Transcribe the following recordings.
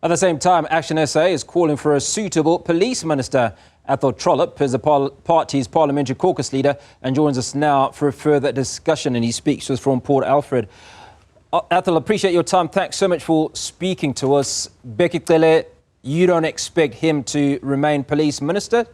At the same time, ActionSA is calling for a suitable police minister. Athol Trollip is the party's parliamentary caucus leader and joins us now for a further discussion, and he speaks to us from Port Alfred. Athol, appreciate your time. Thanks so much for speaking to us. Bheki Cele, you don't expect him to remain police minister?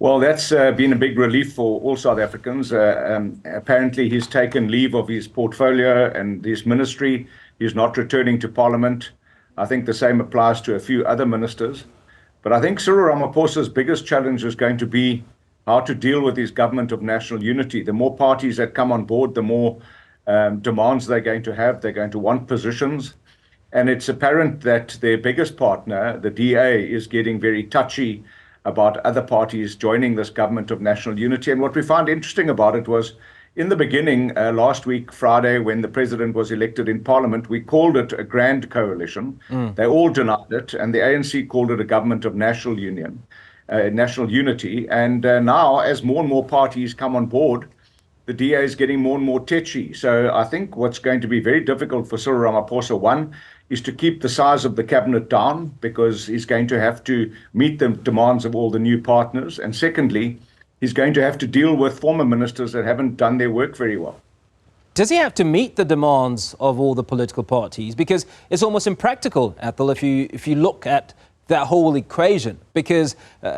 Well, that's been a big relief for all South Africans. Apparently, he's taken leave of his portfolio and his ministry. He's not returning to Parliament. I think the same applies to a few other ministers. But I think Cyril Ramaphosa's biggest challenge is going to be how to deal with his government of national unity. The more parties that come on board, the more demands they're going to have. They're going to want positions. And it's apparent that their biggest partner, the DA, is getting very touchy about other parties joining this government of national unity. And what we found interesting about it was, in the beginning, last week, Friday, when the president was elected in Parliament, we called it a grand coalition. They all denied it, and the ANC called it a government of national union, national unity. And now, as more and more parties come on board, the DA is getting more and more tetchy. So I think what's going to be very difficult for Cyril Ramaphosa, one, is to keep the size of the cabinet down, because he's going to have to meet the demands of all the new partners. And secondly, he's going to have to deal with former ministers that haven't done their work very well. Does he have to meet the demands of all the political parties? Because it's almost impractical, Athol, if you look at that whole equation, because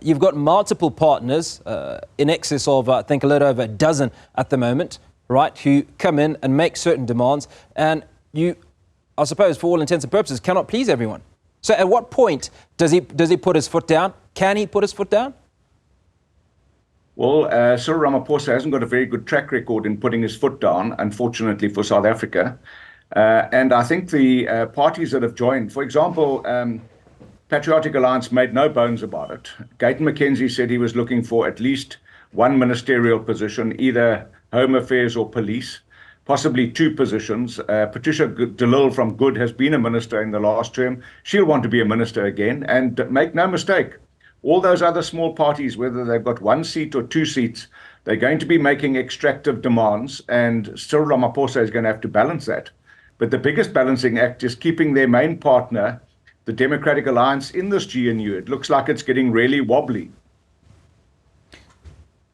you've got multiple partners in excess of, I think, a little over a dozen at the moment, right, who come in and make certain demands, and you, I suppose, for all intents and purposes, cannot please everyone. So at what point does he put his foot down? Can he put his foot down? Well, Cyril Ramaphosa hasn't got a very good track record in putting his foot down, unfortunately, for South Africa. And I think the parties that have joined, for example, Patriotic Alliance made no bones about it. Gayton McKenzie said he was looking for at least one ministerial position, either Home Affairs or Police, possibly two positions. Patricia de Lille from Good has been a minister in the last term. She'll want to be a minister again. And make no mistake, all those other small parties, whether they've got one seat or two seats, they're going to be making extractive demands, and Cyril Ramaphosa is going to have to balance that. But the biggest balancing act is keeping their main partner, the Democratic Alliance, in this GNU. It looks like it's getting really wobbly.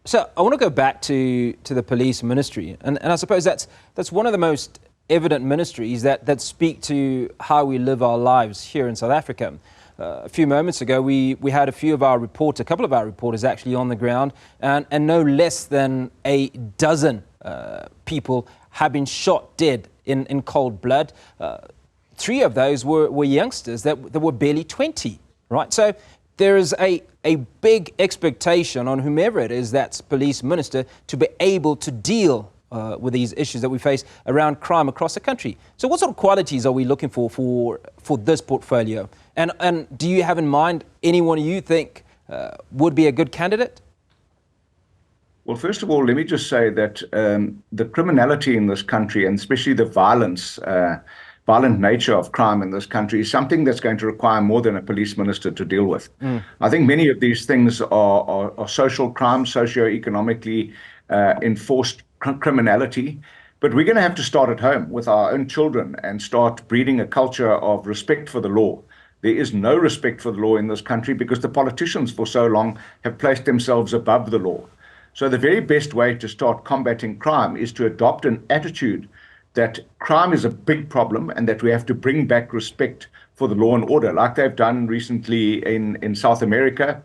So I want to go back to the police ministry, and I suppose that's one of the most evident ministries that speak to how we live our lives here in South Africa. A few moments ago, we had a couple of our reporters actually on the ground, and no less than a dozen people have been shot dead in cold blood. Three of those were youngsters that were barely 20, right? So there is a big expectation on whomever it is that's police minister to be able to deal with these issues that we face around crime across the country. So what sort of qualities are we looking for this portfolio? And do you have in mind anyone you think would be a good candidate? Well, first of all, let me just say that the criminality in this country, and especially the violent nature of crime in this country, is something that's going to require more than a police minister to deal with. I think many of these things are social crime, socio-economically enforced criminality. But we're going to have to start at home with our own children and start breeding a culture of respect for the law. There is no respect for the law in this country because the politicians for so long have placed themselves above the law. So the very best way to start combating crime is to adopt an attitude that crime is a big problem and that we have to bring back respect for the law and order, like they've done recently in South America.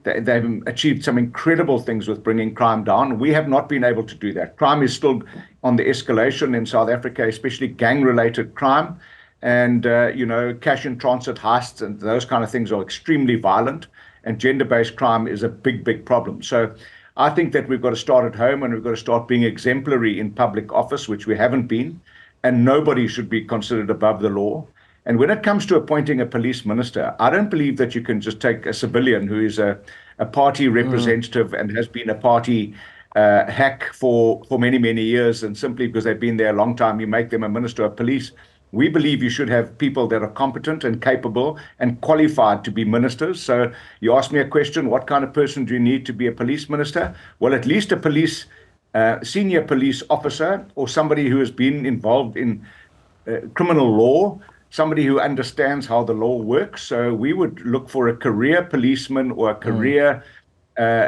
They've achieved some incredible things with bringing crime down. We have not been able to do that. Crime is still on the escalation in South Africa, especially gang-related crime. And, cash in transit heists and those kind of things are extremely violent. And gender-based crime is a big, big problem. So I think that we've got to start at home, and we've got to start being exemplary in public office, which we haven't been. And nobody should be considered above the law. And when it comes to appointing a police minister, I don't believe that you can just take a civilian who is a party representative and has been a party hack for many, many years, and simply because they've been there a long time, you make them a minister of police. We believe you should have people that are competent and capable and qualified to be ministers. So you asked me a question, what kind of person do you need to be a police minister? Well, at least a senior police officer, or somebody who has been involved in criminal law, somebody who understands how the law works. So we would look for a career policeman or a career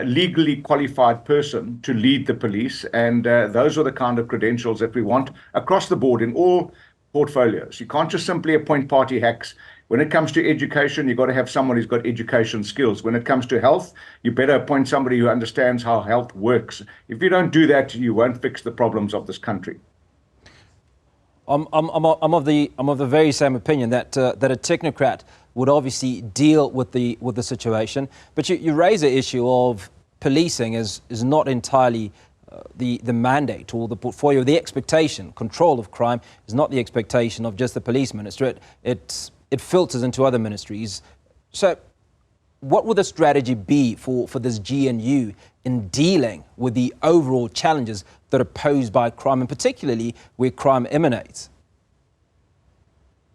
legally qualified person to lead the police. And those are the kind of credentials that we want across the board in all portfolios. You can't just simply appoint party hacks. When it comes to education, you've got to have someone who's got education skills. When it comes to health, you better appoint somebody who understands how health works. If you don't do that, you won't fix the problems of this country. I'm of the very same opinion that a technocrat would obviously deal with the situation, but you raise the issue of policing is not entirely the mandate or the portfolio. The expectation, control of crime, is not the expectation of just the police minister. It filters into other ministries. So what would the strategy be for this GNU in dealing with the overall challenges that are posed by crime, and particularly where crime emanates?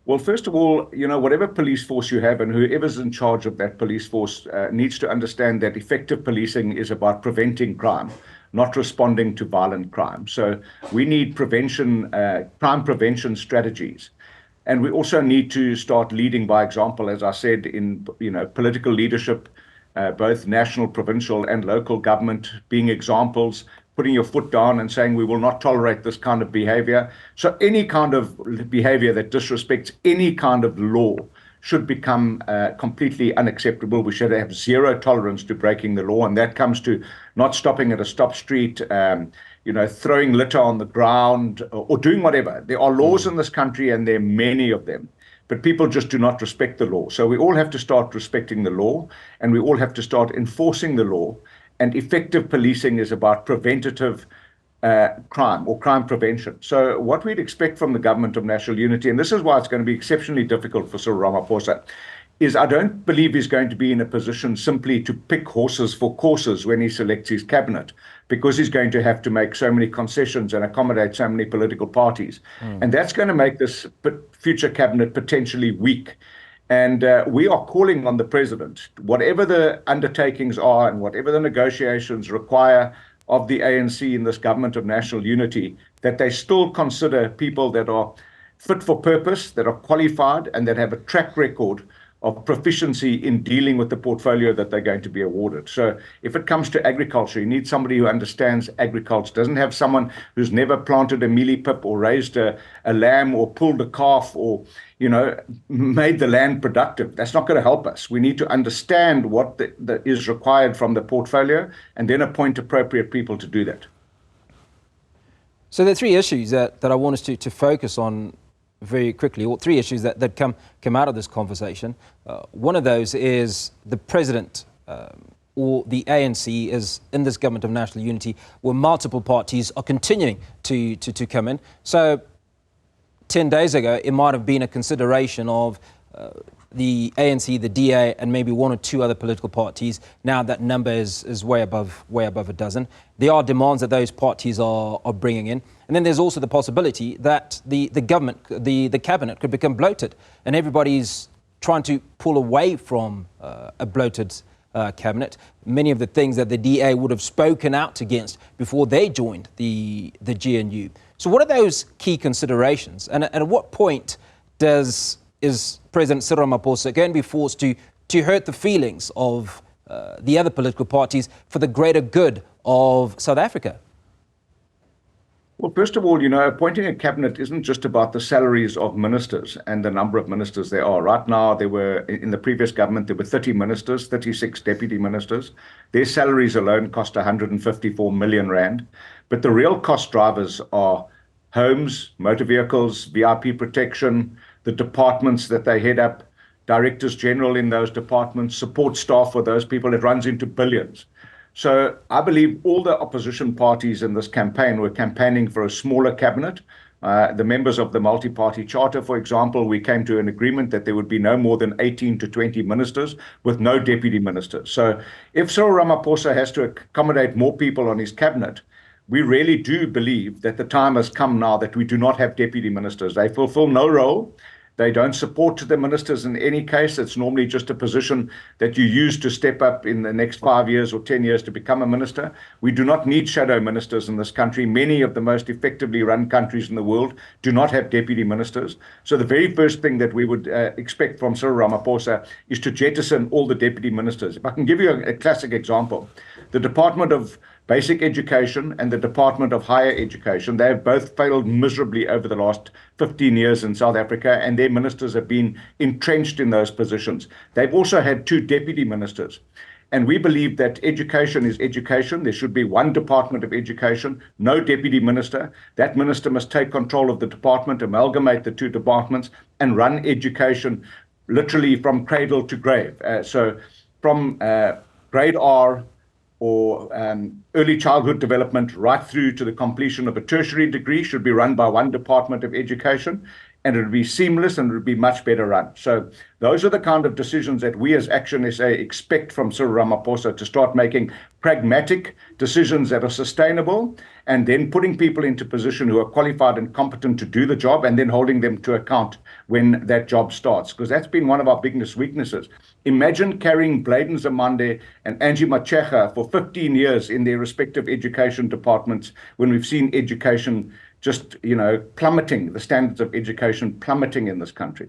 Well, first of all, whatever police force you have and whoever's in charge of that police force needs to understand that effective policing is about preventing crime, not responding to violent crime. So we need crime prevention strategies. And we also need to start leading by example, as I said, in political leadership, both national, provincial, and local government, being examples, putting your foot down and saying we will not tolerate this kind of behavior. So any kind of behavior that disrespects any kind of law should become completely unacceptable. We should have zero tolerance to breaking the law, and that comes to not stopping at a stop street, throwing litter on the ground or doing whatever. There are laws in this country, and there are many of them, but people just do not respect the law. So we all have to start respecting the law, and we all have to start enforcing the law. And effective policing is about preventative crime or crime prevention. So what we'd expect from the government of national unity, and this is why it's going to be exceptionally difficult for Cyril Ramaphosa, is I don't believe he's going to be in a position simply to pick horses for courses when he selects his cabinet, because he's going to have to make so many concessions and accommodate so many political parties. And that's going to make this future cabinet potentially weak. And we are calling on the president, whatever the undertakings are and whatever the negotiations require of the ANC in this government of national unity, that they still consider people that are fit for purpose, that are qualified, and that have a track record of proficiency in dealing with the portfolio that they're going to be awarded. So if it comes to agriculture, you need somebody who understands agriculture, doesn't have someone who's never planted a mealie pip or raised a lamb or pulled a calf or, made the land productive. That's not going to help us. We need to understand what is required from the portfolio and then appoint appropriate people to do that. So there are three issues that I want us to focus on very quickly, or three issues that come out of this conversation. One of those is the president or the ANC is in this government of national unity where multiple parties are continuing to come in. So 10 days ago, it might have been a consideration of the ANC, the DA, and maybe one or two other political parties. Now that number is way above a dozen. There are demands that those parties are bringing in. And then there's also the possibility that the government, the cabinet could become bloated, and everybody's trying to pull away from a bloated cabinet. Many of the things that the DA would have spoken out against before they joined the GNU. So what are those key considerations? And at what point is President Cyril Ramaphosa going to be forced to hurt the feelings of the other political parties for the greater good of South Africa? Well, first of all, appointing a cabinet isn't just about the salaries of ministers and the number of ministers there are. Right now, in the previous government, there were 30 ministers, 36 deputy ministers. Their salaries alone cost 154 million rand. But the real cost drivers are homes, motor vehicles, VIP protection, the departments that they head up, directors general in those departments, support staff for those people. It runs into billions. So I believe all the opposition parties in this campaign were campaigning for a smaller cabinet. The members of the multi-party charter, for example, we came to an agreement that there would be no more than 18 to 20 ministers with no deputy ministers. So if Cyril Ramaphosa has to accommodate more people on his cabinet, we really do believe that the time has come now that we do not have deputy ministers. They fulfill no role. They don't support the ministers in any case. It's normally just a position that you use to step up in the next 5 years or 10 years to become a minister. We do not need shadow ministers in this country. Many of the most effectively run countries in the world do not have deputy ministers. So the very first thing that we would expect from Cyril Ramaphosa is to jettison all the deputy ministers. If I can give you a classic example, the Department of Basic Education and the Department of Higher Education, they have both failed miserably over the last 15 years in South Africa, and their ministers have been entrenched in those positions. They've also had 2 deputy ministers. And we believe that education is education. There should be one Department of Education, no deputy minister. That minister must take control of the department, amalgamate the 2 departments, and run education literally from cradle to grave. So from grade R or early childhood development right through to the completion of a tertiary degree should be run by one Department of Education, and it would be seamless and it would be much better run. So those are the kind of decisions that we as ActionSA expect from Cyril Ramaphosa, to start making pragmatic decisions that are sustainable, and then putting people into position who are qualified and competent to do the job, and then holding them to account when that job starts, because that's been one of our biggest weaknesses. Imagine carrying Bladen Zamande and Angie Machecha for 15 years in their respective education departments, when we've seen education just, plummeting, the standards of education plummeting in this country.